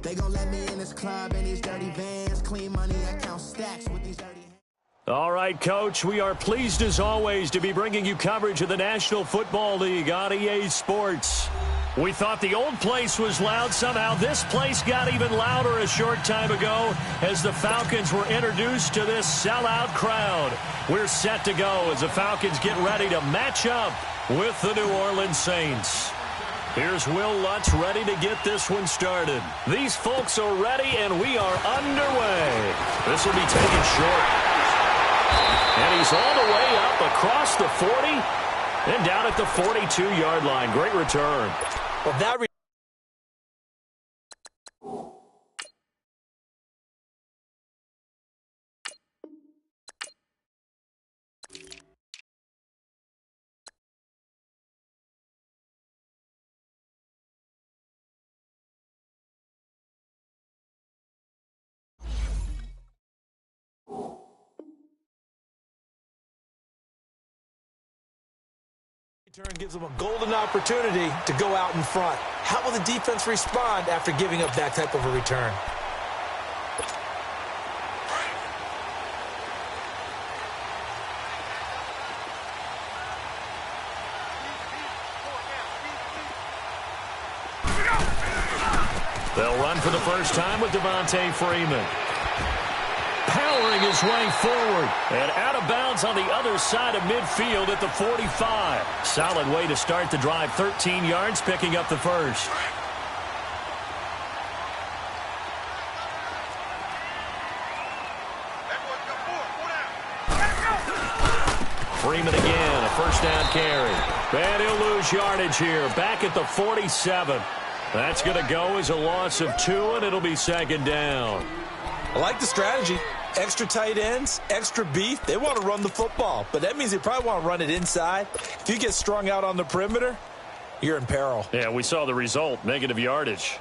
They gon' let me in this club in these dirty vans. Clean money, I count stacks with these dirty hands. All right, Coach, we are pleased as always to be bringing you coverage of the National Football League on EA Sports. We thought the old place was loud. Somehow this place got even louder a short time ago as the Falcons were introduced to this sellout crowd. We're set to go as the Falcons get ready to match up with the New Orleans Saints. Here's Will Lutz ready to get this one started. These folks are ready, and we are underway. This will be taken short. And he's all the way up across the 40 and down at the 42-yard line. Great return. Well, that return gives them a golden opportunity to go out in front. How will the defense respond after giving up that type of a return? They'll run for the first time with Devontae Freeman. Powering his way forward and out of bounds on the other side of midfield at the 45. Solid way to start the drive. 13 yards, picking up the first. Freeman again, a first down carry. And he'll lose yardage here. Back at the 47. That's going to go as a loss of 2, and it'll be second down. I like the strategy. Extra tight ends, extra beef. They want to run the football, but that means they probably want to run it inside. If you get strung out on the perimeter, you're in peril. Yeah, we saw the result, negative yardage.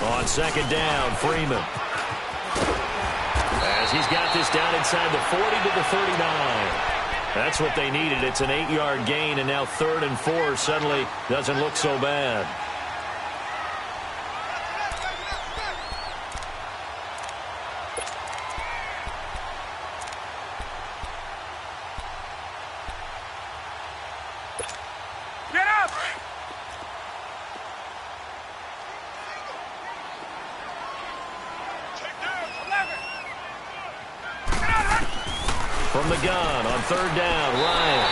On second down, Freeman. As he's got this down inside the 40 to the 39. That's what they needed. It's an 8-yard gain, and now 3rd and 4 suddenly doesn't look so bad. Get up! From the gun on 3rd down, Ryan.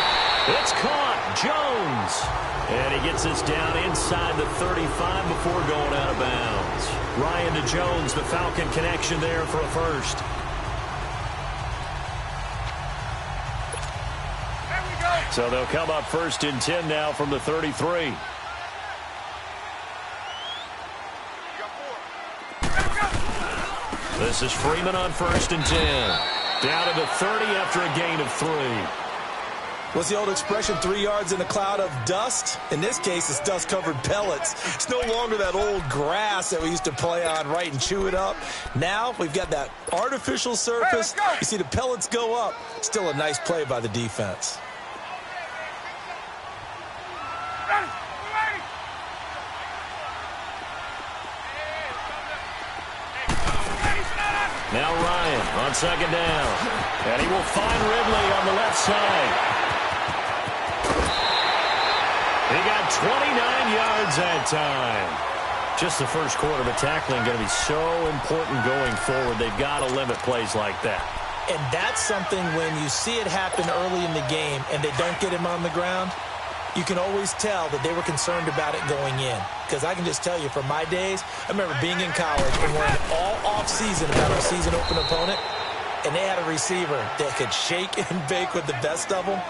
It's caught. Jones. And he gets this down inside the 35 before going out of bounds. Ryan to Jones, the Falcon connection there for a first. There we go. So they'll come up 1st and 10 now from the 33. This is Freeman on 1st and 10. Down to the 30 after a gain of 3. What's the old expression, 3 yards in a cloud of dust? In this case, it's dust-covered pellets. It's no longer that old grass that we used to play on, right, and chew it up. Now we've got that artificial surface. You see the pellets go up. Still a nice play by the defense. Now Ryan on 2nd down. And he will find Ridley on the left side. He got 29 yards that time. Just the first quarter, but tackling going to be so important going forward. They've got to limit plays like that. And that's something when you see it happen early in the game and they don't get him on the ground, you can always tell that they were concerned about it going in. Because I can just tell you, from my days, I remember being in college and worrying all off-season about our season-open opponent, and they had a receiver that could shake and bake with the best of them.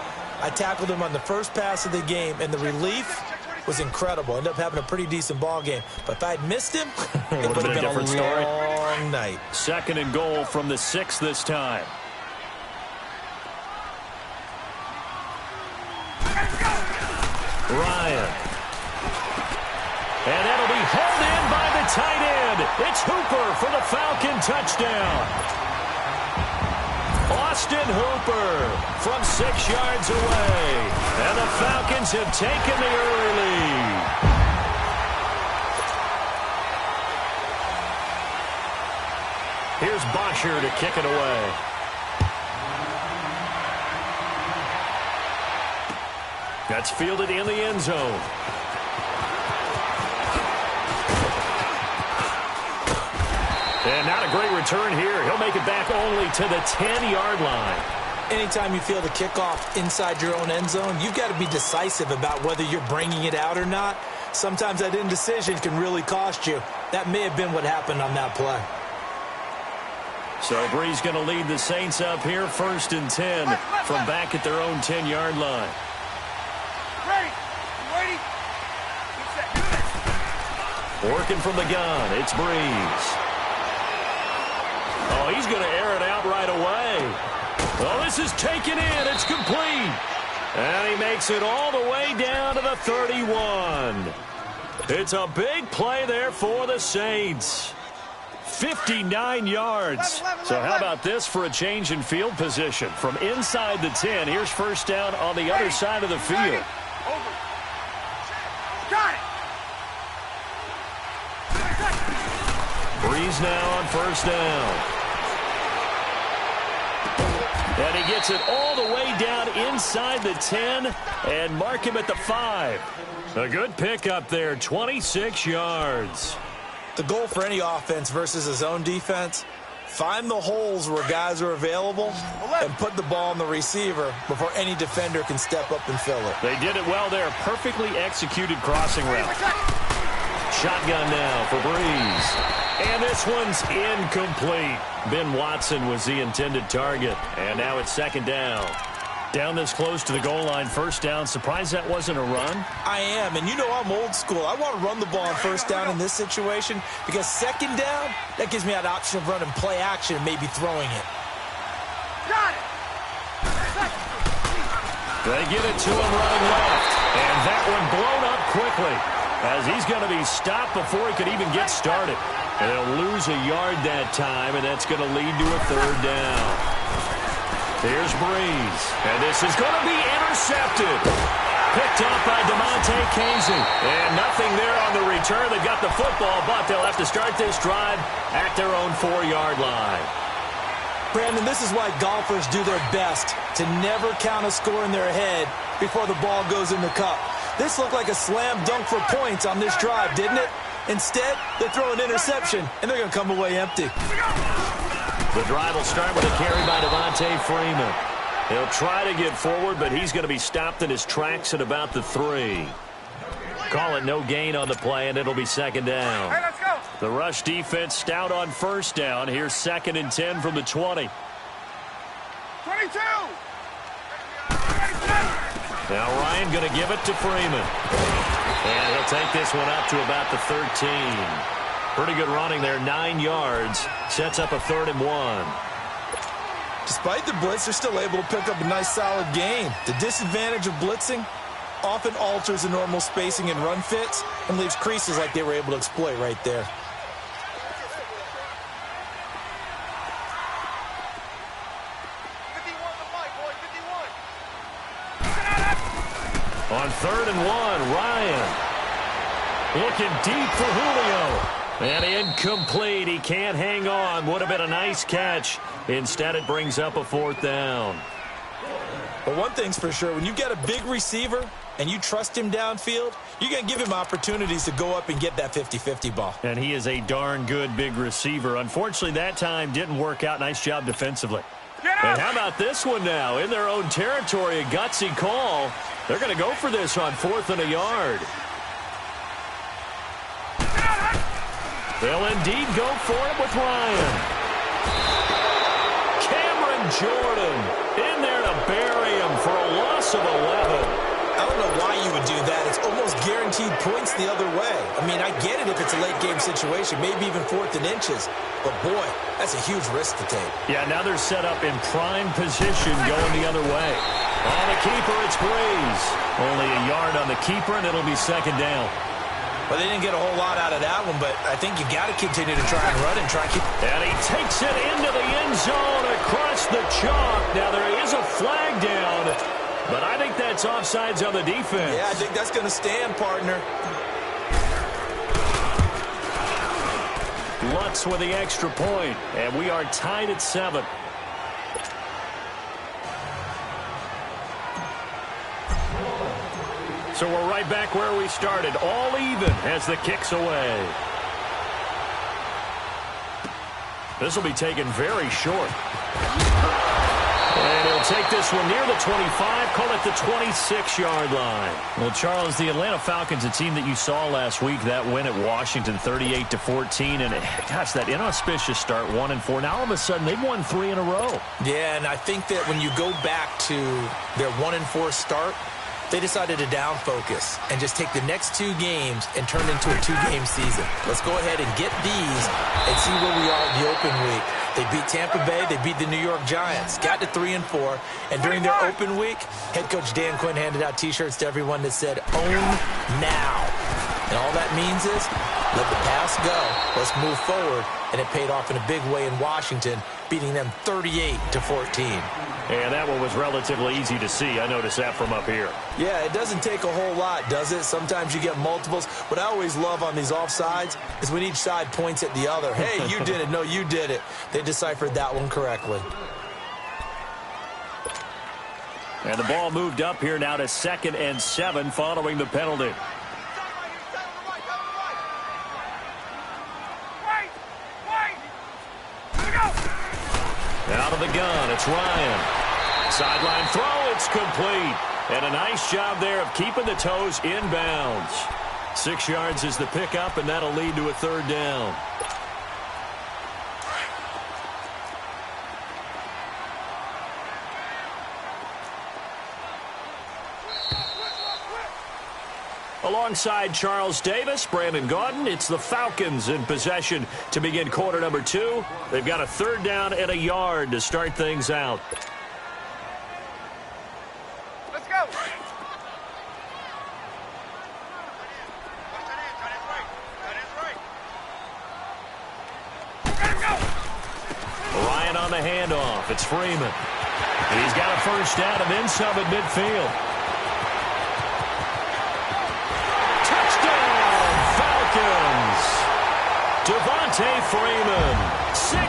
I tackled him on the first pass of the game, and the relief was incredible. Ended up having a pretty decent ball game. But if I'd missed him, it would have been a different story. long night. 2nd and goal from the 6 this time. Ryan. And that'll be held in by the tight end. It's Hooper for the Falcon touchdown. Austin Hooper from 6 yards away. And the Falcons have taken the early lead. Here's Bosher to kick it away. That's fielded in the end zone. And not a great return here. He'll make it back only to the 10-yard line. Anytime you feel the kickoff inside your own end zone, you've got to be decisive about whether you're bringing it out or not. Sometimes that indecision can really cost you. That may have been what happened on that play. So Bree's going to lead the Saints up here, 1st and 10 from back at their own 10-yard line. Ready. Ready. Working from the gun, it's Breeze. Oh, he's going to air it out right away. Well, this is taken in. It's complete. And he makes it all the way down to the 31. It's a big play there for the Saints. 59 yards. So how about this for a change in field position? From inside the 10, here's first down on the other side of the field. Got it. Breeze now on first down. And he gets it all the way down inside the 10 and mark him at the 5. A good pickup there, 26 yards. The goal for any offense versus his own defense, find the holes where guys are available and put the ball on the receiver before any defender can step up and fill it. They did it well there. Perfectly executed crossing route. Shotgun now for Breeze. And this one's incomplete. Ben Watson was the intended target. And now it's 2nd down. Down this close to the goal line, first down. Surprised that wasn't a run? I am, and you know I'm old school. I want to run the ball on first down in this situation because 2nd down, that gives me that option of running play action and maybe throwing it. Got it. They get it to him running left. And that one blown up quickly as he's going to be stopped before he could even get started. And they'll lose a yard that time, and that's going to lead to a 3rd down. Here's Breeze. And this is going to be intercepted. Picked up by DeMonte Casey. And nothing there on the return. They got the football, but they'll have to start this drive at their own 4-yard line. Brandon, this is why golfers do their best to never count a score in their head before the ball goes in the cup. This looked like a slam dunk for points on this drive, didn't it? Instead, they throw an interception, and they're going to come away empty. The drive will start with a carry by Devontae Freeman. He'll try to get forward, but he's going to be stopped in his tracks at about the 3. Call it no gain on the play, and it'll be 2nd down. Hey, let's go. The rush defense stout on first down. Here's 2nd and 10 from the 20. 22. Now Ryan going to give it to Freeman. And he'll take this one up to about the 13. Pretty good running there, 9 yards. Sets up a 3rd and 1. Despite the blitz, they're still able to pick up a nice solid gain. The disadvantage of blitzing often alters the normal spacing and run fits and leaves creases like they were able to exploit right there. On 3rd and 1, Ryan looking deep for Julio. And incomplete. He can't hang on. Would have been a nice catch. Instead, it brings up a 4th down. But one thing's for sure, when you get a big receiver and you trust him downfield, you're going to give him opportunities to go up and get that 50-50 ball. And he is a darn good big receiver. Unfortunately, that time didn't work out. Nice job defensively. And how about this one now? In their own territory, a gutsy call. They're going to go for this on 4th and a yard. They'll indeed go for it with Ryan. Cameron Jordan in there to bury him for a loss of 11. I don't know why you would do that. It's almost guaranteed points the other way. I mean, I get it if it's a late-game situation, maybe even 4th and inches. But, boy, that's a huge risk to take. Yeah, now they're set up in prime position going the other way. On the keeper, it's Breeze. Only a yard on the keeper, and it'll be 2nd down. Well, they didn't get a whole lot out of that one, but I think you got to continue to try and run and try and keep. And he takes it into the end zone across the chalk. Now, there is a flag down, but I think that's offsides on the defense. Yeah, I think that's going to stand, partner. Lutz with the extra point, and we are tied at 7. So we're right back where we started, all even as the kick's away. This will be taken very short. And he'll take this one near the 25, call it the 26-yard line. Well, Charles, the Atlanta Falcons, a team that you saw last week, that win at Washington 38-14, and gosh, that inauspicious start, 1-4. Now all of a sudden they've won 3 in a row. Yeah, and I think that when you go back to their 1-4 start, they decided to down focus and just take the next 2 games and turn into a 2-game season. Let's go ahead and get these and see where we are in the open week. They beat Tampa Bay. They beat the New York Giants. Got to 3-4. And during their open week, head coach Dan Quinn handed out T-shirts to everyone that said, "Own now." And all that means is, let the past go. Let's move forward. And it paid off in a big way in Washington, beating them 38-14. And that one was relatively easy to see. I noticed that from up here. Yeah, it doesn't take a whole lot, does it? Sometimes you get multiples. What I always love on these offsides is when each side points at the other. Hey, you did it. No, you did it. They deciphered that one correctly. And the ball moved up here now to 2nd and 7 following the penalty. Out of the gun, it's Ryan. Sideline throw, it's complete. And a nice job there of keeping the toes inbounds. 6 yards is the pickup, and that'll lead to a 3rd down. Alongside Charles Davis, Brandon Gaudin, it's the Falcons in possession to begin quarter number 2. They've got a 3rd down and a yard to start things out. Let's go. Ryan on the handoff. It's Freeman. He's got a 1st down and then some at midfield. Devontae Freeman, 65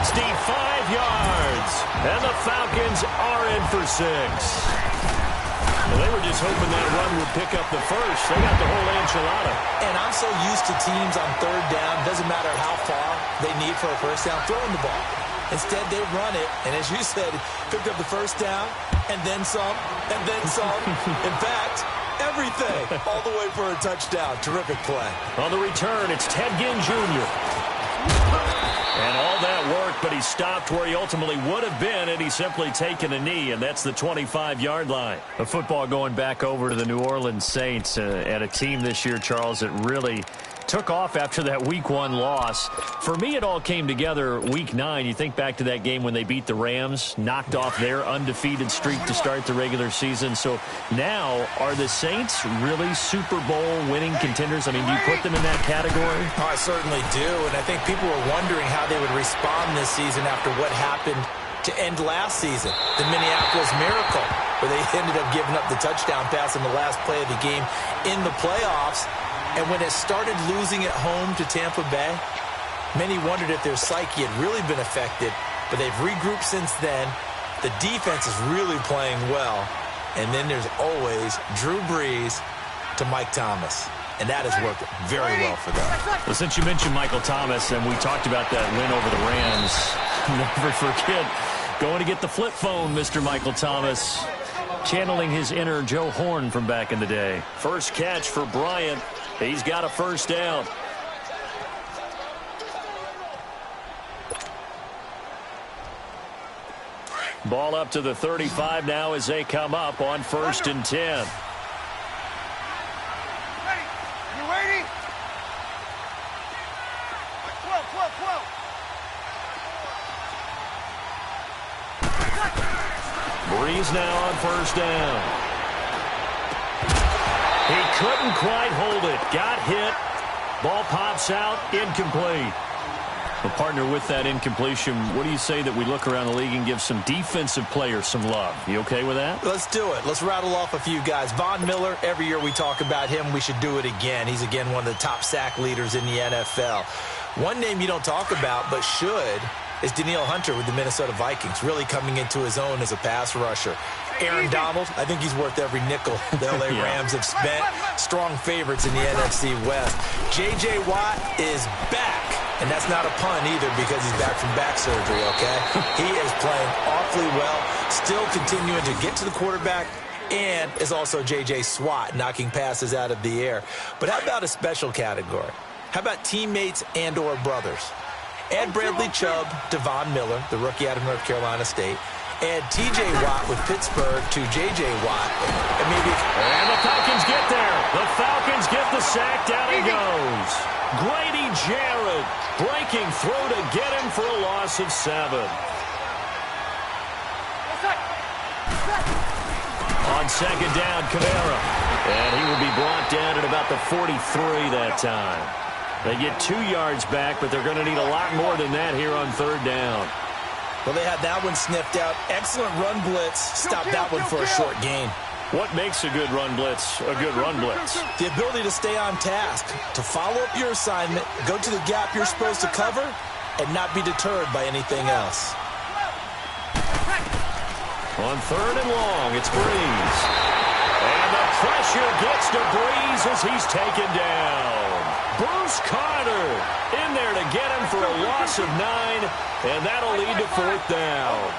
yards, and the Falcons are in for 6. Well, they were just hoping that run would pick up the first. They got the whole enchilada. And I'm so used to teams on 3rd down, doesn't matter how far they need for a 1st down, throwing the ball. Instead, they run it, and as you said, picked up the 1st down, and then some, and then some. In fact, everything, all the way for a touchdown. Terrific play. On the return, it's Ted Ginn Jr. And all that work, but he stopped where he ultimately would have been, and he's simply taken a knee, and that's the 25-yard line. The football going back over to the New Orleans Saints, and a team this year, Charles, that really took off after that Week 1 loss. For me, it all came together Week 9. You think back to that game when they beat the Rams, knocked off their undefeated streak to start the regular season. So now, are the Saints really Super Bowl winning contenders? I mean, do you put them in that category? Oh, I certainly do, and I think people were wondering how they would respond this season after what happened to end last season, the Minneapolis Miracle, where they ended up giving up the touchdown pass in the last play of the game in the playoffs. And when it started losing at home to Tampa Bay, many wondered if their psyche had really been affected, but they've regrouped since then. The defense is really playing well. And then there's always Drew Brees to Mike Thomas. And that has worked very well for them. Well, since you mentioned Michael Thomas, and we talked about that win over the Rams, never forget going to get the flip phone, Mr. Michael Thomas, channeling his inner Joe Horn from back in the day. First catch for Bryant. He's got a 1st down. Ball up to the 35 now as they come up on 1st and 10. You waiting? Flow. Brees now on 1st down. He couldn't quite hold it. Got hit. Ball pops out, incomplete. Well, partner, with that incompletion, what do you say that we look around the league and give some defensive players some love? You okay with that? Let's do it. Let's rattle off a few guys. Von Miller, every year we talk about him. We should do it again. He's, again, one of the top sack leaders in the NFL. One name you don't talk about but should is Darnell Hunter with the Minnesota Vikings, really coming into his own as a pass rusher. Aaron Donald, I think he's worth every nickel the L.A. Rams have spent. Strong favorites in the NFC West. J.J. Watt is back. And that's not a pun either because he's back from back surgery, okay? He is playing awfully well, still continuing to get to the quarterback, and is also J.J. Swat, knocking passes out of the air. But how about a special category? How about teammates and or brothers? Add Bradley Chubb to Von Miller, the rookie out of North Carolina State. Add T.J. Watt with Pittsburgh to J.J. Watt. And the Falcons get there. The Falcons get the sack. Down he goes. Grady Jarrett breaking through to get him for a loss of 7. On second down, Kamara. And he will be brought down at about the 43 that time. They get 2 yards back, but they're going to need a lot more than that here on third down. Well, they had that one sniffed out. Excellent run blitz. Stop that one for a short gain. What makes a good run blitz a good run blitz? The ability to stay on task, to follow up your assignment, go to the gap you're supposed to cover, and not be deterred by anything else. On third and long, it's Breeze. And the pressure gets to Breeze as he's taken down. Bruce Carter in there to get him for a loss of 9, and that'll lead to fourth down.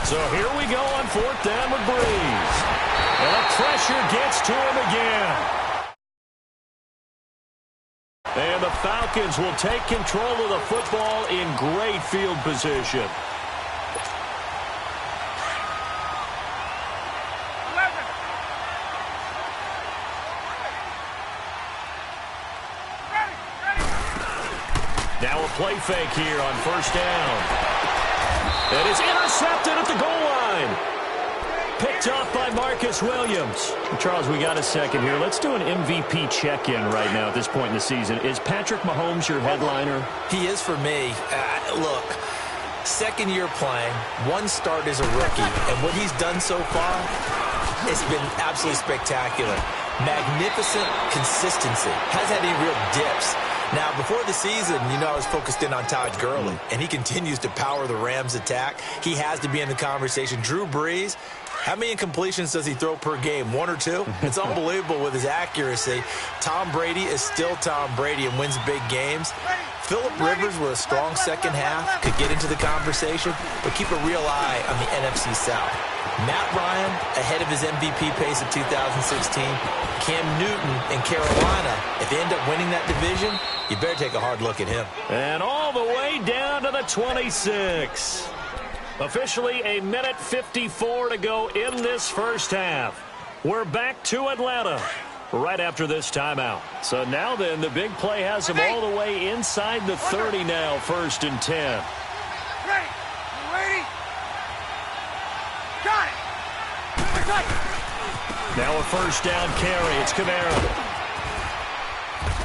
So here we go on fourth down with Breeze. And the pressure gets to him again. And the Falcons will take control of the football in great field position. 11. Now a play fake here on first down. And it's intercepted at the goal line. Picked off by Marcus Williams. Charles, we got a second here. Let's do an MVP check-in right now at this point in the season. Is Patrick Mahomes your headliner? He is for me. Look, second year playing, 1 start as a rookie, and what he's done so far, it's been absolutely spectacular. Magnificent consistency. Hasn't had any real dips. Now, before the season, I was focused in on Todd Gurley, and he continues to power the Rams' attack. He has to be in the conversation. Drew Brees, how many incompletions does he throw per game? 1 or 2? It's unbelievable with his accuracy. Tom Brady is still Tom Brady and wins big games. Phillip Rivers with a strong second half could get into the conversation, but keep a real eye on the NFC South. Matt Ryan ahead of his MVP pace of 2016. Cam Newton in Carolina. If they end up winning that division, you better take a hard look at him. And all the way down to the 26. Officially a minute 54 to go in this first half. We're back to Atlanta right after this timeout. So now then, the big play has him all the way inside the 30 now, 1st and 10. Ready? You ready? Got it. Now a first down carry. It's Kamara.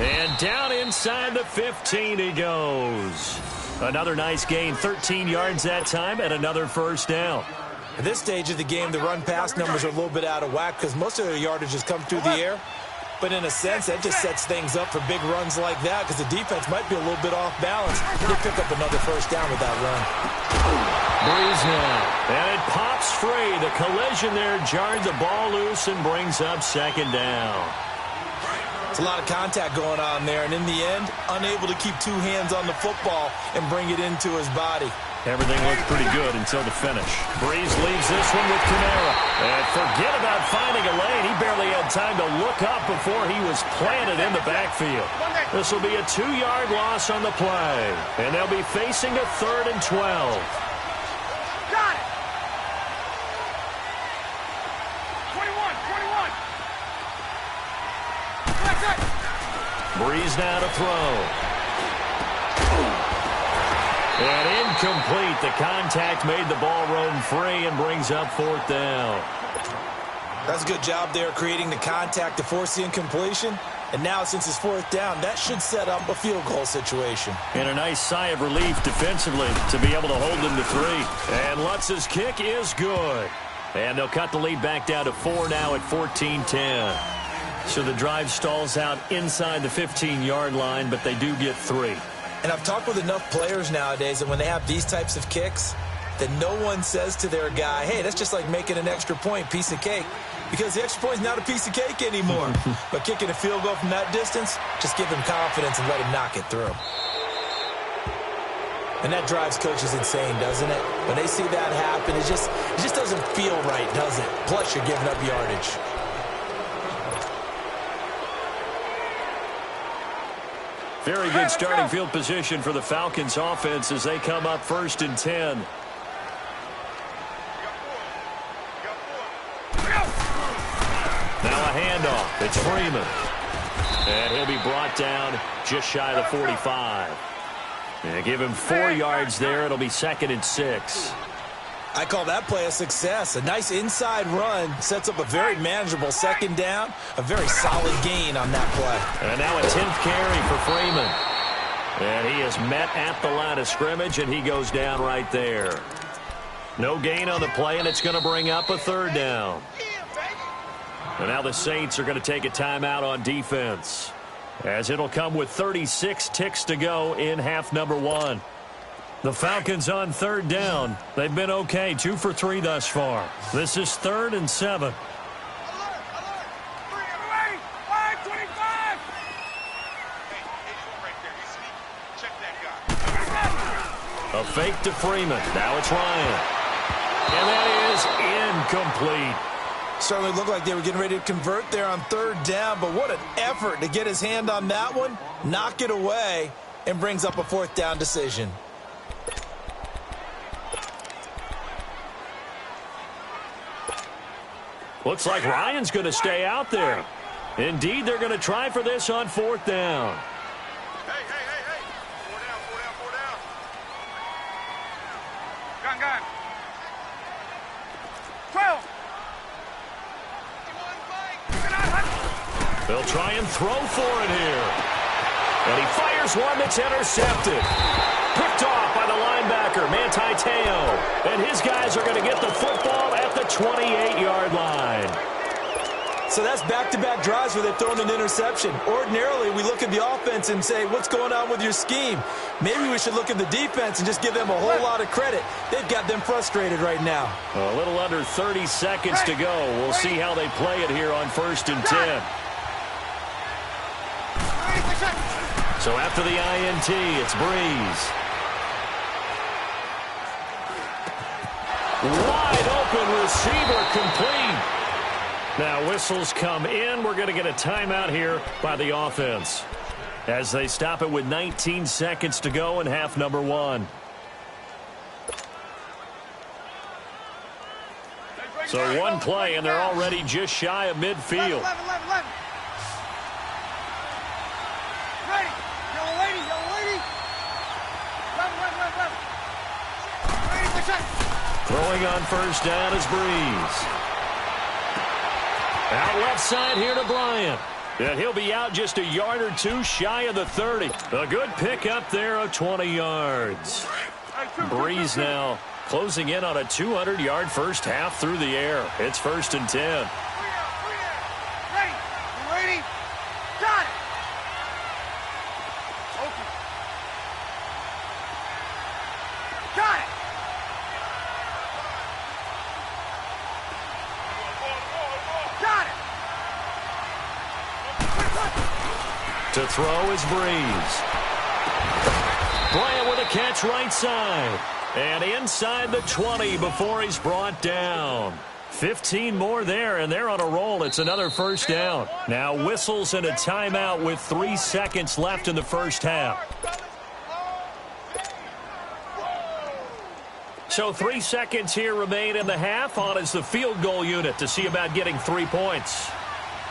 And down inside the 15 he goes. Another nice gain, 13 yards that time, and another first down. At this stage of the game, the run-pass numbers are a little bit out of whack because most of the yardage has come through the air. But in a sense, that just sets things up for big runs like that because the defense might be a little bit off balance. They pick up another first down with that run. Breeze now, and it pops free. The collision there jarred the ball loose and brings up second down. It's a lot of contact going on there, and in the end, unable to keep 2 hands on the football and bring it into his body. Everything looked pretty good until the finish. Breeze leaves this one with Kamara. And forget about finding a lane. He barely had time to look up before he was planted in the backfield. This will be a 2-yard loss on the play. And they'll be facing a 3rd and 12. Got it. 21. That's it. Breeze now to throw. And incomplete. The contact made the ball roam free and brings up 4th down. That's a good job there creating the contact to force the incompletion. And now, since it's 4th down, that should set up a field goal situation. And a nice sigh of relief defensively to be able to hold them to 3. And Lutz's kick is good. And they'll cut the lead back down to 4 now at 14-10. So the drive stalls out inside the 15-yard line, but they do get 3. And I've talked with enough players nowadays that when they have these types of kicks, that no one says to their guy, hey, that's just like making an extra point, piece of cake. Because the extra point is not a piece of cake anymore. But kicking a field goal from that distance, just give him confidence and let him knock it through. And that drives coaches insane, doesn't it? When they see that happen, it just doesn't feel right, does it? Plus, you're giving up yardage. Very good starting field position for the Falcons offense as they come up 1st and 10. Now a handoff. It's Freeman. And he'll be brought down just shy of the 45. And give him 4 yards there. It'll be 2nd and 6. I call that play a success. A nice inside run sets up a very manageable 2nd down. A very solid gain on that play. And now a 10th carry for Freeman. And he is met at the line of scrimmage, and he goes down right there. No gain on the play, and it's going to bring up a 3rd down. And now the Saints are going to take a timeout on defense, as it'll come with 36 ticks to go in half number 1. The Falcons on 3rd down. They've been okay, 2 for 3 thus far. This is 3rd and 7. A fake to Freeman. Now it's Ryan. And that is incomplete. Certainly looked like they were getting ready to convert there on 3rd down, but what an effort to get his hand on that one, knock it away, and brings up a 4th down decision. Looks like Ryan's going to stay out there. Indeed, they're going to try for this on 4th down. Hey. 4 down. Gun. 12. They'll try and throw for it here. And he fires one that's intercepted. Picked off by the linebacker, Manti Te'o. And his guys are going to get the football at the 28-yard line. So that's back-to-back drives where they've thrown an interception. Ordinarily, we look at the offense and say, what's going on with your scheme? Maybe we should look at the defense and just give them a whole lot of credit. They've got them frustrated right now. A little under 30 seconds to go. We'll see how they play it here on 1st and 10. So after the INT, it's Breeze. Wide open receiver complete. Now whistles come in. We're going to get a timeout here by the offense as they stop it with 19 seconds to go in half number 1. So one play, and they're already just shy of midfield. 11. Ready. Yellow lady. 11. Ready. Throwing on 1st down is Breeze. Out left side here to Bryant. And he'll be out just a yard or 2 shy of the 30. A good pickup there of 20 yards. Breeze now closing in on a 200-yard first half through the air. It's 1st and 10. Ready. Got it. Okay. Got it. To throw is Breeze. Bryant with a catch right side. And inside the 20 before he's brought down. 15 more there, and they're on a roll. It's another 1st down. Now whistles and a timeout with 3 seconds left in the first half. So 3 seconds here remain in the half. On is the field goal unit to see about getting 3 points.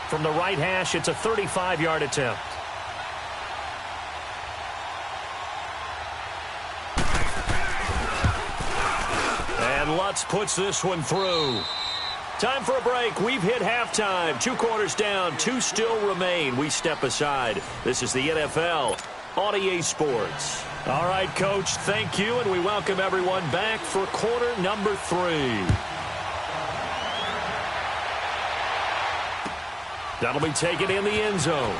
From the right hash, it's a 35-yard attempt. And Lutz puts this one through. Time for a break. We've hit halftime. 2 quarters down. 2 still remain. We step aside. This is the NFL on EA Sports. All right, Coach, thank you, and we welcome everyone back for quarter number 3. That'll be taken in the end zone.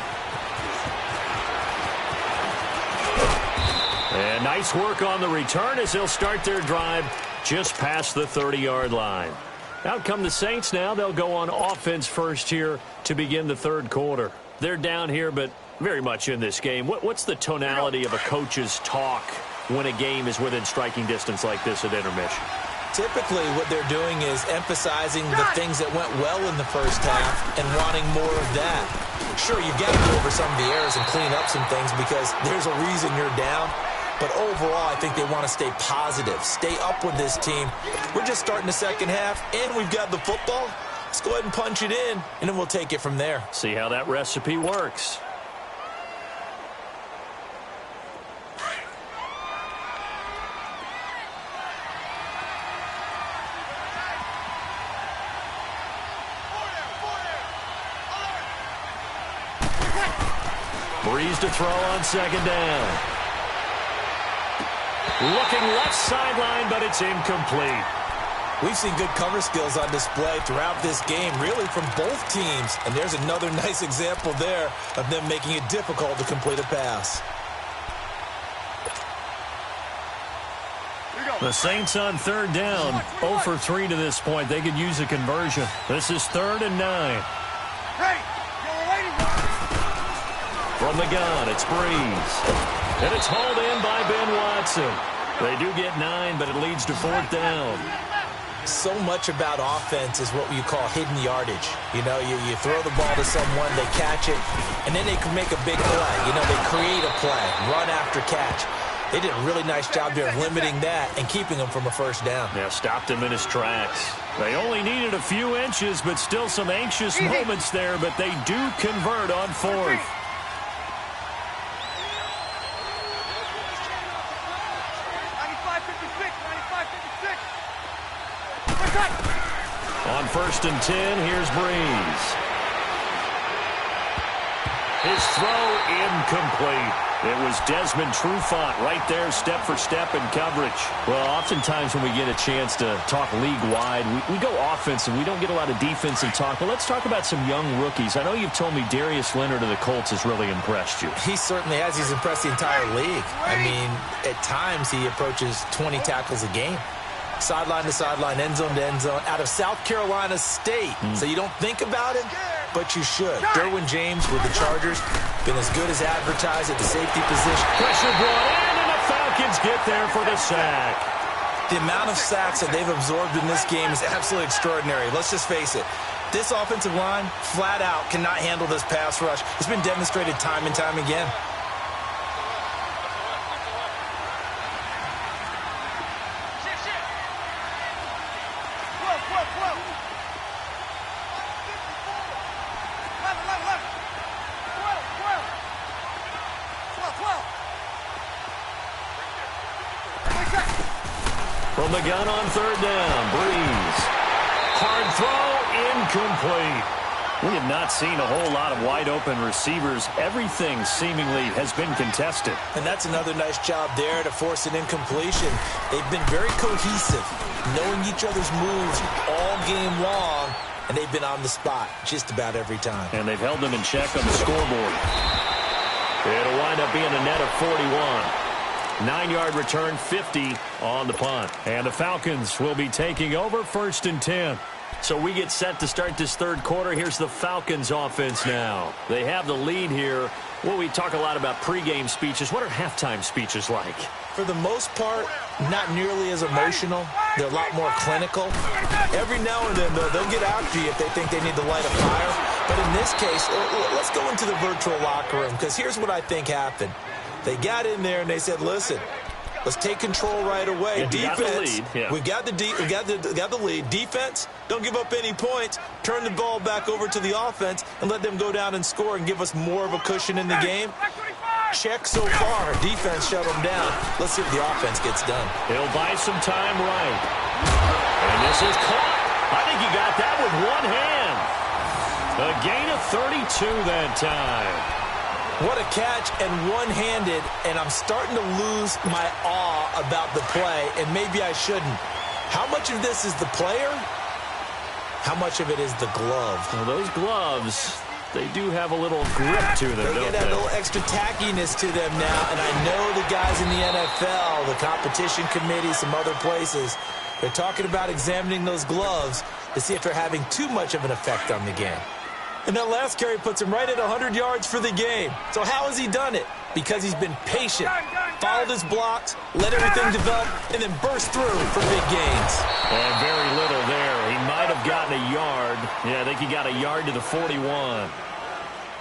And nice work on the return as they'll start their drive just past the 30-yard line. Out come the Saints now. They'll go on offense first here to begin the third quarter. They're down here, but very much in this game. What's the tonality of a coach's talk when a game is within striking distance like this at intermission? Typically, what they're doing is emphasizing the things that went well in the first half and wanting more of that. Sure, you've got to go over some of the errors and clean up some things because there's a reason you're down. But overall, I think they want to stay positive, stay up with this team. We're just starting the second half, and we've got the football. Let's go ahead and punch it in, and then we'll take it from there. See how that recipe works. Breeze to throw on second down. Looking left sideline, but it's incomplete. We've seen good cover skills on display throughout this game, really from both teams. And there's another nice example there of them making it difficult to complete a pass. The Saints on third down, 0 for 3 to this point. They could use a conversion. This is 3rd and 9. From the gun, it's Breeze. And it's hauled in by Ben Watson. They do get 9, but it leads to 4th down. So much about offense is what you call hidden yardage. You know, you throw the ball to someone, they catch it, and then they can make a big play. You know, they create a play, run after catch. They did a really nice job there of limiting that and keeping him from a first down. Yeah, stopped him in his tracks. They only needed a few inches, but still some anxious moments there, but they do convert on 4th. On 1st and 10, here's Breeze. His throw incomplete. It was Desmond Trufant right there, step for step in coverage. Well, oftentimes when we get a chance to talk league-wide, we go offensive. We don't get a lot of defensive talk. But let's talk about some young rookies. I know you've told me Darius Leonard of the Colts has really impressed you. He certainly has. He's impressed the entire league. I mean, at times he approaches 20 tackles a game. Sideline to sideline, end zone to end zone, out of South Carolina State. So you don't think about it, but you should. Derwin James with the Chargers, been as good as advertised at the safety position. Pressure brought in, and the Falcons get there for the sack. The amount of sacks that they've absorbed in this game is absolutely extraordinary. Let's just face it. This offensive line, flat out, cannot handle this pass rush. It's been demonstrated time and time again. From the gun on 3rd down, Breeze. Hard throw, incomplete. We have not seen a whole lot of wide-open receivers. Everything seemingly has been contested. And that's another nice job there to force an incompletion. They've been very cohesive, knowing each other's moves all game long, and they've been on the spot just about every time. And they've held them in check on the scoreboard. It'll wind up being a net of 41. 9-yard return, 50 on the punt. And the Falcons will be taking over 1st and 10. So we get set to start this third quarter. Here's the Falcons offense now. They have the lead here. Well, we talk a lot about pregame speeches. What are halftime speeches like? For the most part, not nearly as emotional. They're a lot more clinical. Every now and then, though, they'll get after you if they think they need to light a fire. But in this case, let's go into the virtual locker room, because here's what I think happened. They got in there and they said, listen, let's take control right away. Yeah, defense, we got the lead. Defense, don't give up any points. Turn the ball back over to the offense and let them go down and score and give us more of a cushion in the game. check so far. Defense shut them down. Let's see if the offense gets done. He'll buy some time right. And this is caught. I think he got that with one hand. A gain of 32 that time. What a catch, and one-handed, and I'm starting to lose my awe about the play, and maybe I shouldn't. How much of this is the player? How much of it is the glove? Well, those gloves, they do have a little grip to them, They don't get they? a little extra tackiness to them now, and I know the guys in the NFL, the competition committee, some other places, they're talking about examining those gloves to see if they're having too much of an effect on the game. And that last carry puts him right at 100 yards for the game. So how has he done it? Because he's been patient, followed his blocks, let everything develop, and then burst through for big gains. And very little there. He might have gotten a yard. Yeah, I think he got a yard to the 41.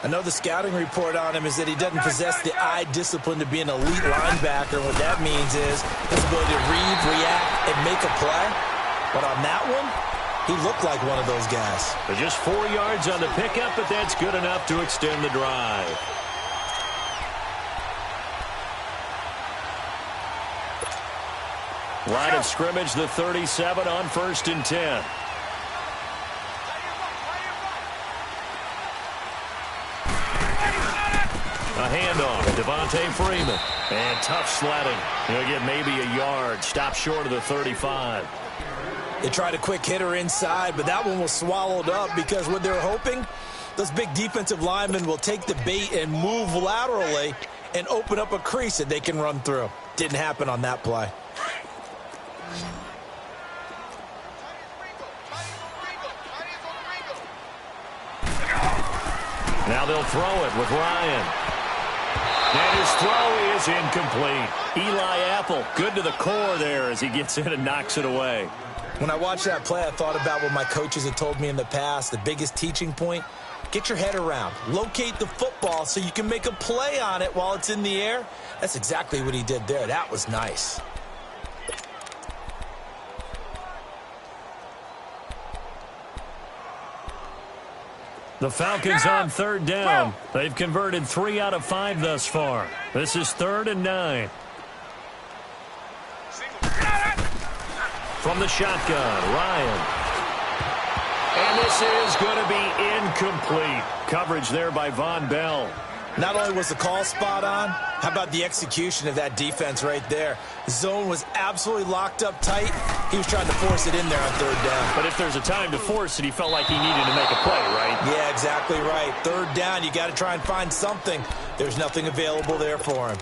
I know the scouting report on him is that he doesn't possess the eye discipline to be an elite linebacker. What that means is his ability to read, react, and make a play. But on that one, he looked like one of those guys. But just 4 yards on the pickup, but that's good enough to extend the drive. Line of scrimmage, the 37 on 1st and 10. A handoff, Devontae Freeman. And tough sledding. He'll get maybe a yard. Stop short of the 35. They tried a quick hitter inside, but that one was swallowed up because what they're hoping, those big defensive linemen will take the bait and move laterally and open up a crease that they can run through. Didn't happen on that play. Now they'll throw it with Ryan. And his throw is incomplete. Eli Apple, good to the core there as he gets in and knocks it away. When I watched that play, I thought about what my coaches had told me in the past. The biggest teaching point, get your head around. Locate the football so you can make a play on it while it's in the air. That's exactly what he did there. That was nice. The Falcons on 3rd down. They've converted 3 out of 5 thus far. This is 3rd and 9. From the shotgun, Ryan. And this is going to be incomplete. Coverage there by Von Bell. Not only was the call spot on, how about the execution of that defense right there? The zone was absolutely locked up tight. He was trying to force it in there on 3rd down. But if there's a time to force it, he felt like he needed to make a play, right? Yeah, exactly right. 3rd down, you got to try and find something. There's nothing available there for him.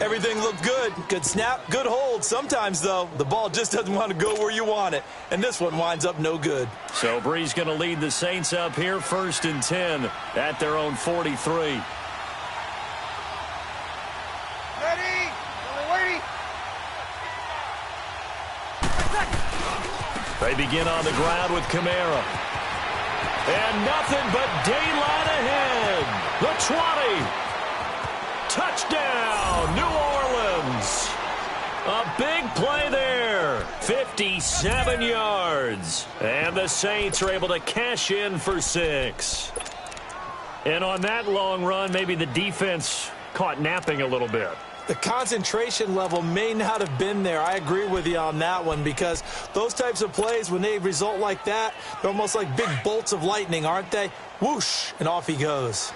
Everything looked good. Good snap, good hold. Sometimes, though, the ball just doesn't want to go where you want it. And this one winds up no good. So Bree's going to lead the Saints up here 1st and 10 at their own 43. They begin on the ground with Kamara. And nothing but daylight ahead. The 20. Touchdown, New Orleans. A big play there. 57 yards. And the Saints are able to cash in for 6. And on that long run, maybe the defense caught napping a little bit. The concentration level may not have been there. I agree with you on that one because those types of plays, when they result like that, they're almost like big bolts of lightning, aren't they? Whoosh, and off he goes.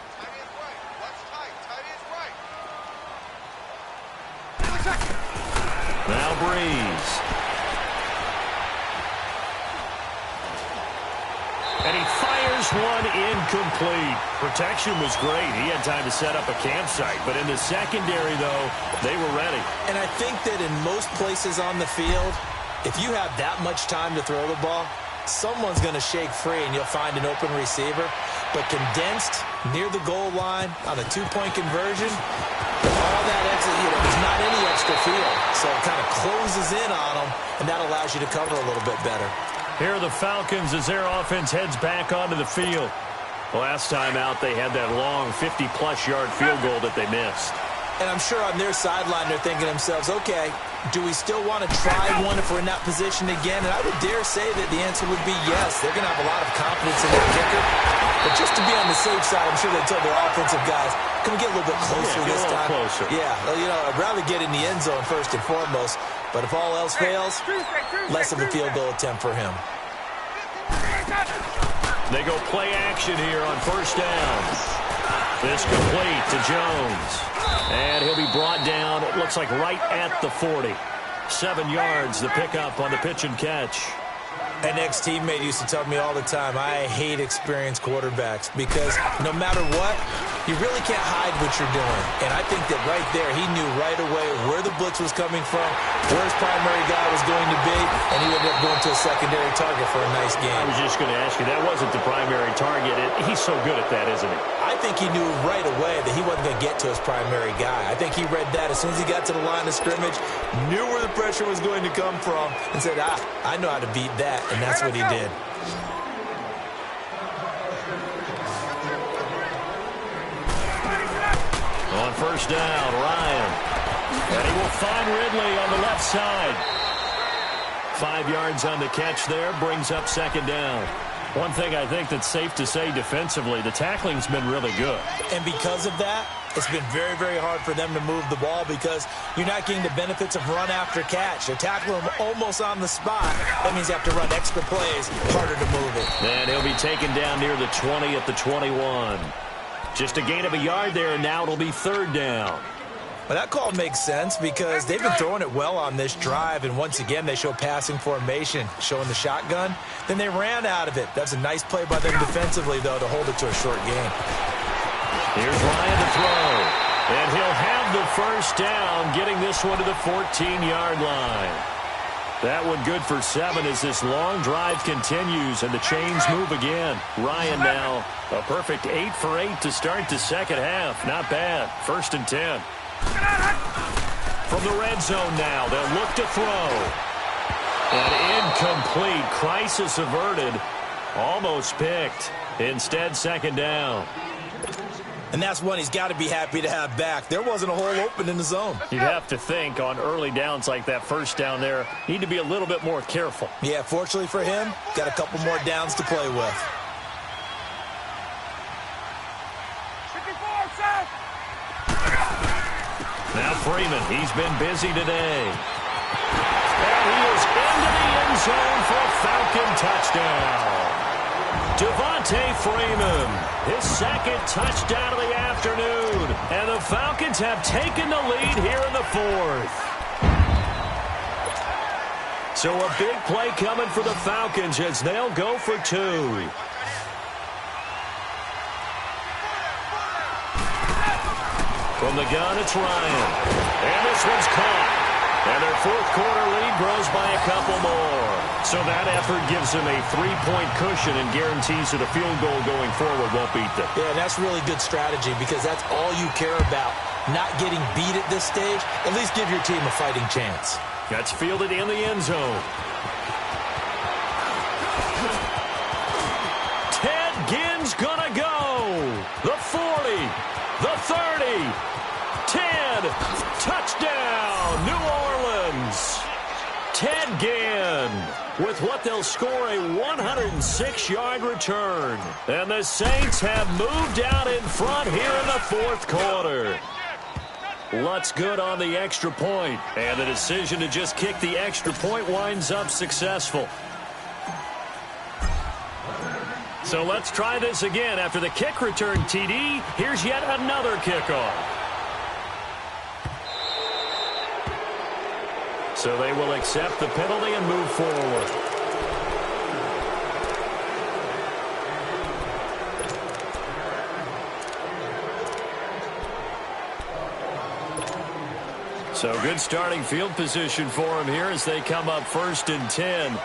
Now Breeze. And he fires one incomplete. Protection was great. He had time to set up a campsite. But in the secondary, though, they were ready. And I think that in most places on the field, if you have that much time to throw the ball, someone's going to shake free and you'll find an open receiver. But condensed near the goal line on a 2-point conversion, all that extra, there's not any extra field. So it kind of closes in on them, and that allows you to cover a little bit better. Here are the Falcons as their offense heads back onto the field. Last time out, they had that long 50-plus yard field goal that they missed. And I'm sure on their sideline they're thinking to themselves, okay, do we still want to try one if we're in that position again? And I would dare say that the answer would be yes. They're going to have a lot of confidence in their kicker. But just to be on the safe side, I'm sure they told their offensive guys, can we get a little bit closer this time? Closer. Yeah, well, I'd rather get in the end zone first and foremost. But if all else fails, less of a field goal attempt for him. They go play action here on first down. This complete to Jones. And he'll be brought down, it looks like right at the 40. 7 yards, the pickup on the pitch and catch. An ex-teammate used to tell me all the time, I hate experienced quarterbacks because no matter what, you really can't hide what you're doing. And I think that right there, he knew right away where the blitz was coming from, where his primary guy was going to be, and he ended up going to a secondary target for a nice game. I was just going to ask you, that wasn't the primary target. He's so good at that, isn't he? I think he knew right away that he wasn't going to get to his primary guy. I think he read that as soon as he got to the line of scrimmage, knew where the pressure was going to come from, and said, I know how to beat that. And that's what he did. On first down, Ryan. And he will find Ridley on the left side. 5 yards on the catch there, brings up second down. One thing I think that's safe to say defensively, the tackling's been really good. And because of that, it's been very, very hard for them to move the ball because you're not getting the benefits of run after catch. They're tackling him almost on the spot. That means you have to run extra plays, harder to move it. And he'll be taken down near the 20 at the 21. Just a gain of a yard there, and now it'll be third down. Well, that call makes sense because they've been throwing it well on this drive, and once again, they show passing formation, showing the shotgun. Then they ran out of it. That's a nice play by them defensively, though, to hold it to a short game. Here's Ryan to throw, and he'll have the first down, getting this one to the 14-yard line. That one good for 7 as this long drive continues, and the chains move again. Ryan now a perfect 8 for 8 to start the second half. Not bad. First and 10. From the red zone now, they'll look to throw. An incomplete. Crisis averted. Almost picked. Instead, second down. And that's one he's got to be happy to have back. There wasn't a hole open in the zone. You'd have to think on early downs like that first down there, need to be a little bit more careful. Yeah, fortunately for him, got a couple more downs to play with. Now Freeman, he's been busy today. And he is into the end zone for a Falcon touchdown. Devontae Freeman, his second touchdown of the afternoon. And the Falcons have taken the lead here in the fourth. So a big play coming for the Falcons as they'll go for 2. From the gun, it's Ryan. And this one's caught. And their fourth quarter lead grows by a couple more. So that effort gives them a 3-point cushion and guarantees that a field goal going forward won't beat them. Yeah, and that's really good strategy because that's all you care about. Not getting beat at this stage. At least give your team a fighting chance. That's fielded in the end zone. Ted Ginn's gonna go. The 40. The 30, 10, touchdown, New Orleans. Ted Ginn with what they'll score a 106-yard return. And the Saints have moved out in front here in the fourth quarter. Lutz good on the extra point, and the decision to just kick the extra point winds up successful. So let's try this again. After the kick return TD, here's yet another kickoff. So they will accept the penalty and move forward. So good starting field position for them here as they come up first and 10.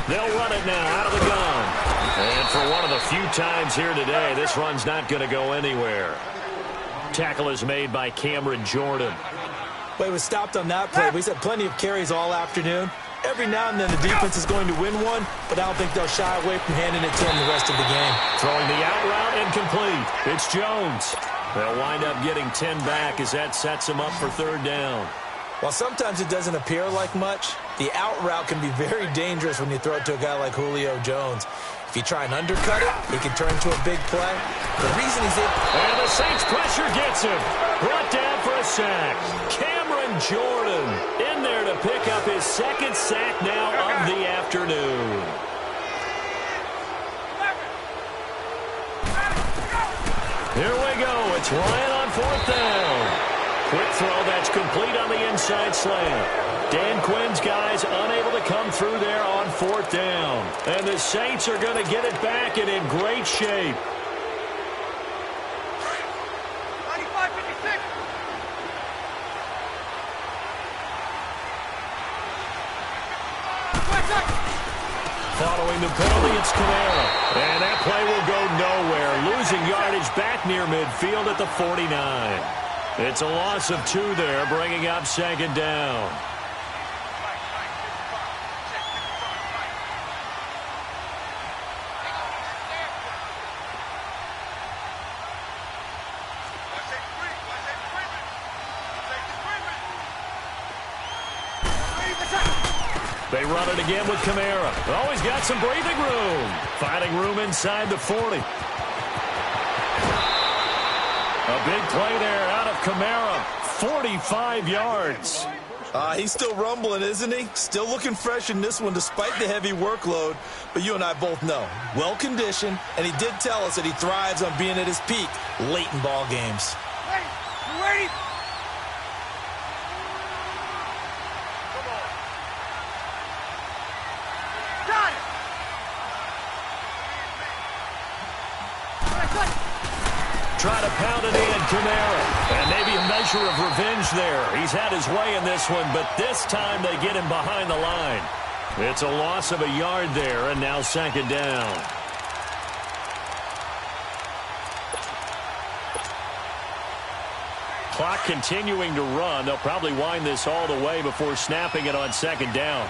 They'll run it now out of the gun. And for one of the few times here today, this run's not going to go anywhere. Tackle is made by Cameron Jordan. Well, he was stopped on that play. He's had plenty of carries all afternoon. Every now and then the defense is going to win one, but I don't think they'll shy away from handing it to them the rest of the game. Throwing the out route incomplete. It's Jones. They'll wind up getting 10 back as that sets them up for third down. While sometimes it doesn't appear like much, the out route can be very dangerous when you throw it to a guy like Julio Jones. If you try and undercut it, he can turn into a big play. The reason he's in... And the Saints pressure gets him. Brought down for a sack. Cameron Jordan in there to pick up his second sack now of the afternoon. Here we go. It's Ryan on fourth down. Quick throw that's complete on the inside slant. Dan Quinn's guys unable to come through there on fourth down. And the Saints are going to get it back and in great shape. 95-56. Following the penalty, it's Kamara. And that play will go nowhere. Losing yardage back near midfield at the 49. It's a loss of 2 there, bringing up second down. They run it again with Kamara. Oh, he's got some breathing room. Finding room inside the 40. A big play there out of Kamara. 45 yards. He's still rumbling, isn't he? Still looking fresh in this one despite the heavy workload. But you and I both know, well-conditioned, and he did tell us that he thrives on being at his peak late in ball games. Ready? You ready? Got it! Try to pound it in, Kamara. And maybe a measure of revenge there. He's had his way in this one, but this time they get him behind the line. It's a loss of a yard there, and now second down. Clock continuing to run. They'll probably wind this all the way before snapping it on second down.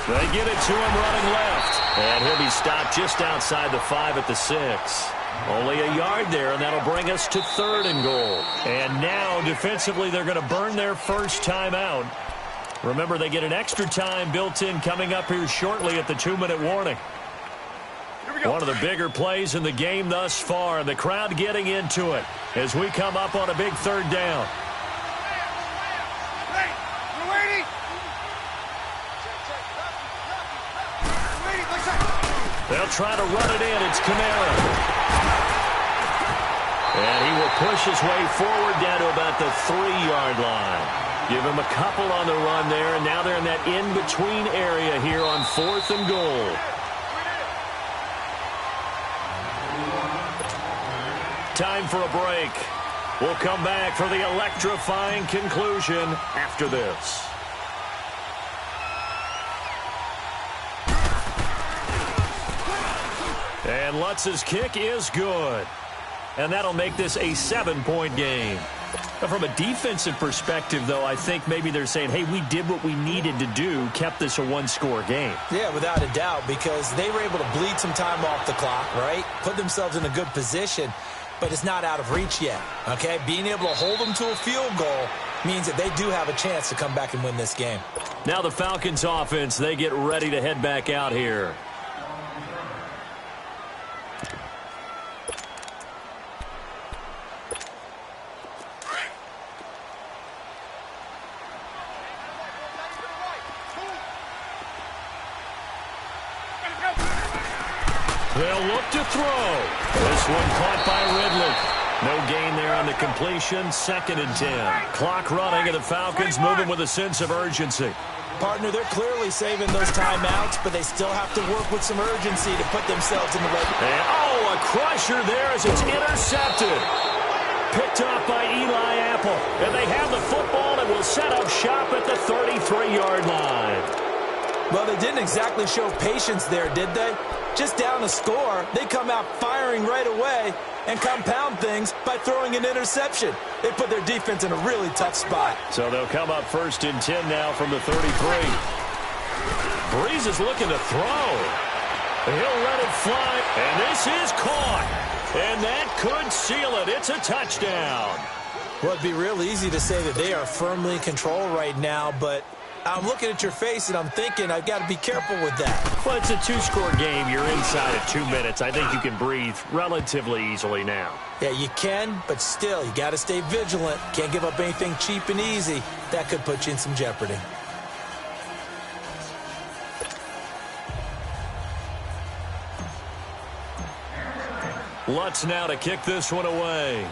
They get it to him running left. And he'll be stopped just outside the 5 at the 6. Only a yard there, and that'll bring us to third and goal. And now, defensively, they're going to burn their first timeout. Remember, they get an extra time built in coming up here shortly at the 2-minute warning. One of the bigger plays in the game thus far, and the crowd getting into it as we come up on a big third down. They'll try to run it in. It's Kamara. And he will push his way forward down to about the 3-yard line. Give him a couple on the run there, and now they're in that in-between area here on 4th and goal. Time for a break. We'll come back for the electrifying conclusion after this. And Lutz's kick is good. And that'll make this a 7-point game. But from a defensive perspective, though, I think maybe they're saying, hey, we did what we needed to do, kept this a 1-score game. Yeah, without a doubt, because they were able to bleed some time off the clock, right? Put themselves in a good position, but it's not out of reach yet, okay? Being able to hold them to a field goal means that they do have a chance to come back and win this game. Now the Falcons offense, they get ready to head back out here. They'll look to throw. This one caught by Ridley. No gain there on the completion. 2nd and 10. Clock running, and the Falcons moving with a sense of urgency. Partner, they're clearly saving those timeouts, but they still have to work with some urgency to put themselves in the right. And, a crusher there as it's intercepted. Picked off by Eli Apple. And they have the football and will set up shop at the 33-yard line. Well, they didn't exactly show patience there, did they? Just down a score, they come out firing right away and compound things by throwing an interception. They put their defense in a really tough spot. So they'll come up 1st and 10 now from the 33. Breeze is looking to throw. He'll let it fly, and this is caught. And that could seal it. It's a touchdown. Well, it'd be real easy to say that they are firmly in control right now, but I'm looking at your face and I'm thinking I've got to be careful with that. Well, it's a 2-score game. You're inside of 2 minutes. I think you can breathe relatively easily now. Yeah, you can, but still, you got to stay vigilant. Can't give up anything cheap and easy. That could put you in some jeopardy. Lutz now to kick this one away.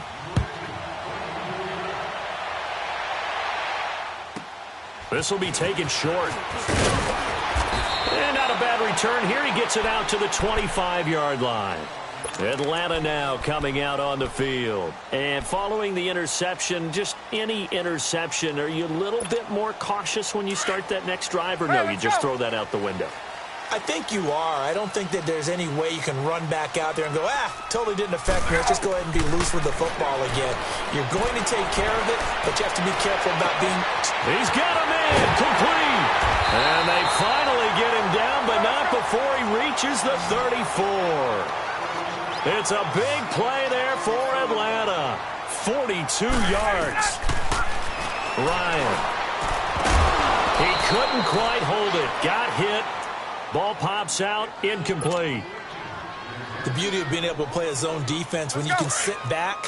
This will be taken short. And not a bad return here. He gets it out to the 25-yard line. Atlanta now coming out on the field. And following the interception, just any interception, are you a little bit more cautious when you start that next drive, or no, you just throw that out the window? I think you are. I don't think that there's any way you can run back out there and go, totally didn't affect me. Let's just go ahead and be loose with the football again. You're going to take care of it, but you have to be careful about being... He's got him in, complete. And they finally get him down, but not before he reaches the 34. It's a big play there for Atlanta. 42 yards. Ryan. He couldn't quite hold it. Got hit. Ball pops out, incomplete. The beauty of being able to play a zone defense when you can sit back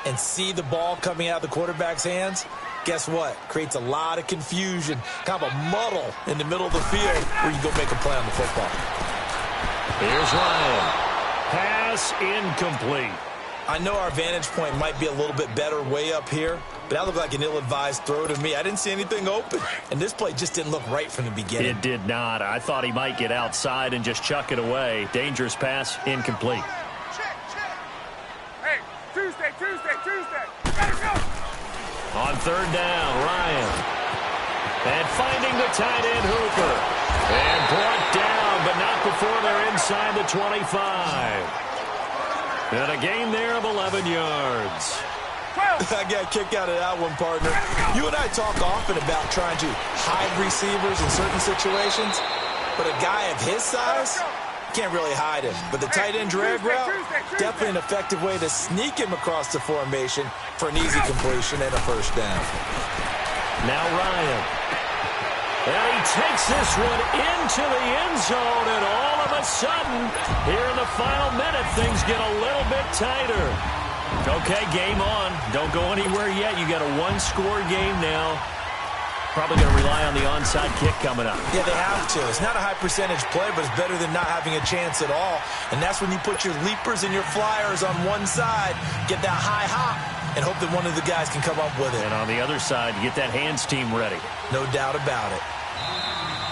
and see the ball coming out of the quarterback's hands, guess what? Creates a lot of confusion, kind of a muddle in the middle of the field where you go make a play on the football. Here's Ryan. Pass incomplete. I know our vantage point might be a little bit better way up here, but that looked like an ill-advised throw to me. I didn't see anything open, and this play just didn't look right from the beginning. It did not. I thought he might get outside and just chuck it away. Dangerous pass, incomplete. Hey, Tuesday. Gotta go. On 3rd down, Ryan. And finding the tight end, Hooper. And brought down, but not before they're inside the 25. And a gain there of 11 yards. I got kicked out of that one, partner. You and I talk often about trying to hide receivers in certain situations, but a guy of his size can't really hide him. But the tight end drag route, definitely an effective way to sneak him across the formation for an easy completion and a 1st down. Now Ryan. And he takes this one into the end zone, and all of a sudden, here in the final minute, things get a little bit tighter. Okay, game on. Don't go anywhere yet. You got a 1-score game now. Probably going to rely on the onside kick coming up. Yeah, they have to. It's not a high percentage play, but it's better than not having a chance at all. And that's when you put your leapers and your flyers on one side, get that high hop, and hope that one of the guys can come up with it. And on the other side, you get that hands team ready. No doubt about it.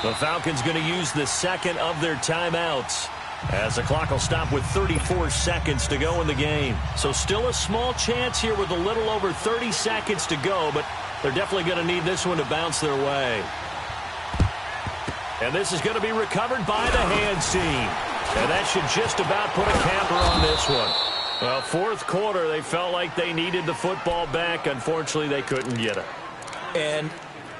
The Falcons going to use the second of their timeouts, as the clock will stop with 34 seconds to go in the game. So still a small chance here with a little over 30 seconds to go, but they're definitely going to need this one to bounce their way. And this is going to be recovered by the hands team. And that should just about put a capper on this one. Well, 4th quarter, they felt like they needed the football back. Unfortunately, they couldn't get it. And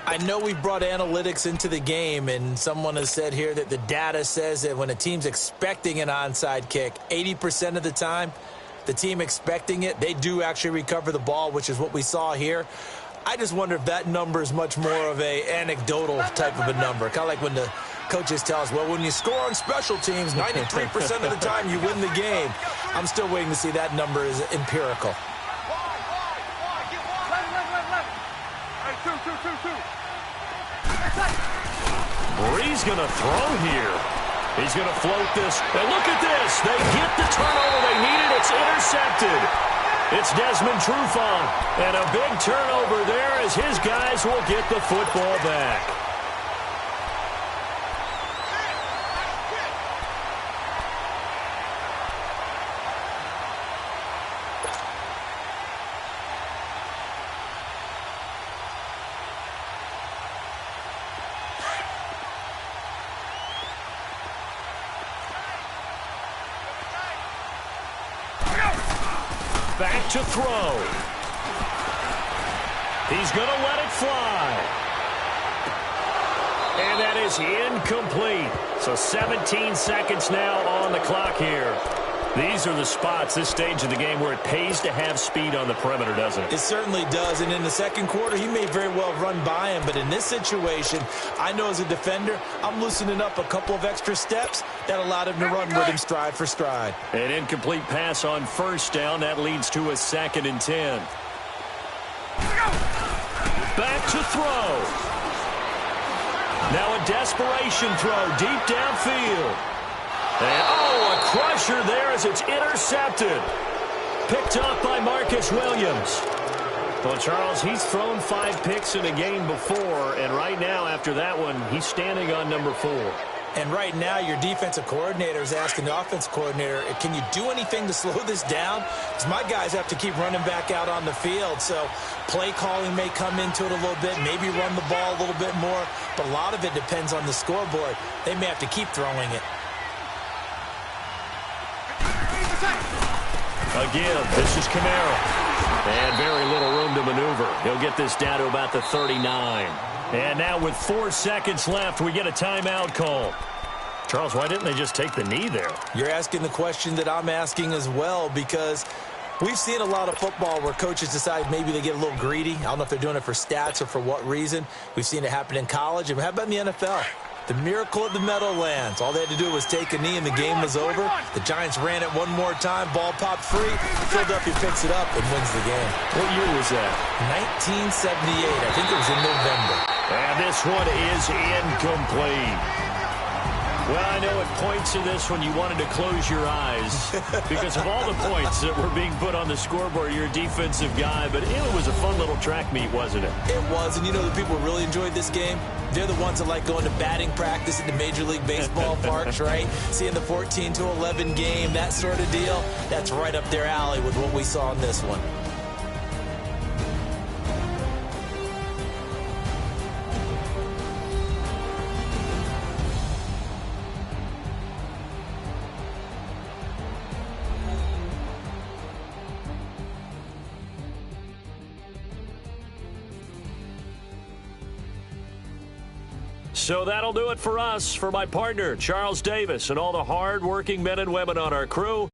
I know we brought analytics into the game, and someone has said here that the data says that when a team's expecting an onside kick, 80% of the time, the team expecting it, they do actually recover the ball, which is what we saw here. I just wonder if that number is much more of a anecdotal type of a number. Kind of like when the coaches tell us, well, when you score on special teams, 93% of the time you win the game. I'm still waiting to see that number is empirical. Breeze going to throw here. He's going to float this. And look at this. They get the turnover they needed. It's intercepted. It's Desmond Trufant. And a big turnover there as his guys will get the football back. Back to throw. He's going to let it fly. And that is incomplete. So 17 seconds now on the clock here. These are the spots, this stage of the game, where it pays to have speed on the perimeter, doesn't it? It certainly does. And in the second quarter, he may very well run by him. But in this situation, I know as a defender, I'm loosening up a couple of extra steps that allowed him to run with him stride for stride. An incomplete pass on first down. That leads to a 2nd and 10. Back to throw. Now a desperation throw deep downfield. And, a crusher there as it's intercepted. Picked up by Marcus Williams. Well, Charles, he's thrown 5 picks in a game before, and right now after that one, he's standing on number 4. And right now, your defensive coordinator is asking the offensive coordinator, can you do anything to slow this down? Because my guys have to keep running back out on the field. So play calling may come into it a little bit, maybe run the ball a little bit more. But a lot of it depends on the scoreboard. They may have to keep throwing it. Again, this is Kamara. And very little room to maneuver. He'll get this down to about the 39. And now with 4 seconds left, we get a timeout call. Charles, why didn't they just take the knee there? You're asking the question that I'm asking as well, because we've seen a lot of football where coaches decide maybe they get a little greedy. I don't know if they're doing it for stats or for what reason. We've seen it happen in college. And how about in the NFL? The miracle of the Meadowlands. All they had to do was take a knee and the game was over. The Giants ran it one more time. Ball popped free. Philadelphia picks it up and wins the game. What year was that? 1978. I think it was in November. And this one is incomplete. Well, I know at points in this one you wanted to close your eyes because of all the points that were being put on the scoreboard. You're a defensive guy, but it was a fun little track meet, wasn't it? It was, and you know the people who really enjoyed this game? They're the ones that like going to batting practice at the Major League Baseball parks, right? Seeing the 14-11 game, that sort of deal. That's right up their alley with what we saw in this one. So that'll do it for us. For my partner, Charles Davis, and all the hard-working men and women on our crew,